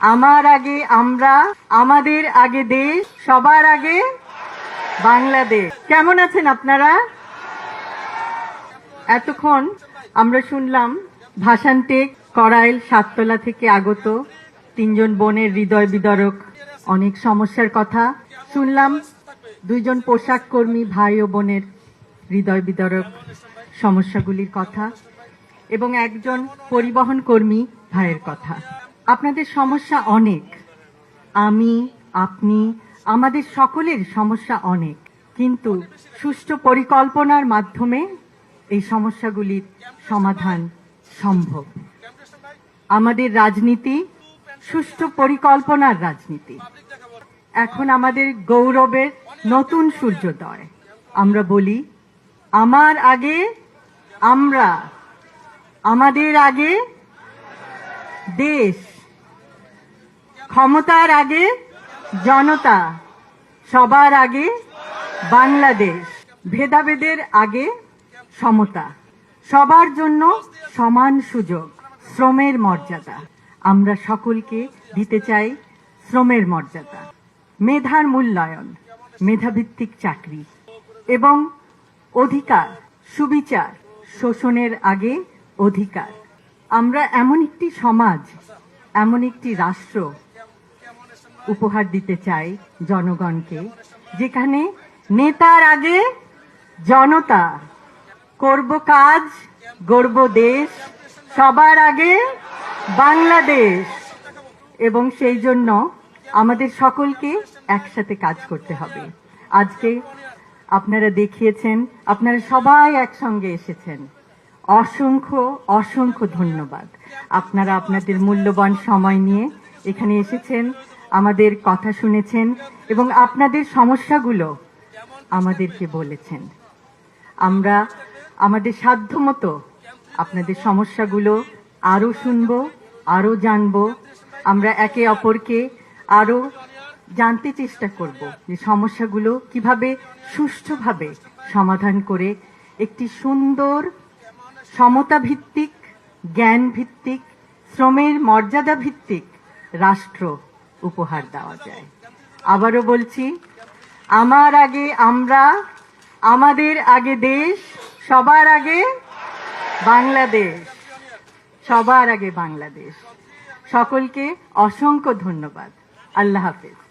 আমার আগে আমরা, আমাদের আগে দেশ, সবার আগে বাংলাদেশ। কেমন আছেন আপনারা? এতক্ষণ আমরা শুনলাম ভাষান্টেক করাইল সাততলা থেকে আগত তিনজন বোনের হৃদয় বিদারক অনেক সমস্যার কথা শুনলাম। দুইজন পোশাক কর্মী ভাই ও বোনের হৃদয় বিদারক সমস্যাগুলির কথা এবং একজন পরিবহন কর্মী ভাইয়ের কথা। আপনাদের সমস্যা অনেক, আমি, আপনি, আমাদের সকলের সমস্যা অনেক, কিন্তু সুষ্ঠু পরিকল্পনার মাধ্যমে এই সমস্যাগুলির সমাধান সম্ভব। আমাদের রাজনীতি সুষ্ঠু পরিকল্পনার রাজনীতি। এখন আমাদের গৌরবের নতুন সূর্যোদয়। আমরা বলি, আমার আগে আমরা, আমাদের আগে দেশ, ক্ষমতার আগে জনতা, সবার আগে বাংলাদেশ, ভেদাভেদের আগে সমতা, সবার জন্য সমান সুযোগ, শ্রমের মর্যাদা। আমরা সকলকে দিতে চাই শ্রমের মর্যাদা, মেধার মূল্যায়ন, মেধাভিত্তিক চাকরি এবং অধিকার, সুবিচার, শোষণের আগে অধিকার। আমরা এমন একটি সমাজ, এমন একটি রাষ্ট্র উপহার দিতে চাই জনগণকে, যেখানে নেতার আগে জনতা, করব কাজ, গড়ব দেশ, সবার আগে বাংলাদেশ। এবং সেই জন্য আমাদের সকলকে একসাথে কাজ করতে হবে। আজকে আপনারা দেখিয়েছেন, আপনারা সবাই একসঙ্গে এসেছেন। অসংখ্য অসংখ্য ধন্যবাদ। আপনারা আপনাদের মূল্যবান সময় নিয়ে এখানে এসেছেন, আমাদের কথা শুনেছেন এবং আপনাদের সমস্যাগুলো আমাদেরকে বলেছেন। আমরা আমাদের সাধ্যমতো আপনাদের সমস্যাগুলো আরো শুনবো, আরো জানবো। আমরা একে অপরকে আরো জানতে চেষ্টা করব যে সমস্যাগুলো কিভাবে সুষ্ঠুভাবে সমাধান করে একটি সুন্দর সমতা ভিত্তিক, জ্ঞান ভিত্তিক, শ্রমের মর্যাদা ভিত্তিক রাষ্ট্র উপহার দেওয়া যায়। আবারও বলছি, আমার আগে আমরা, আমাদের আগে দেশ, সবার আগে বাংলাদেশ, সবার আগে বাংলাদেশ। সকলকে অসংখ্য ধন্যবাদ। আল্লাহ হাফেজ।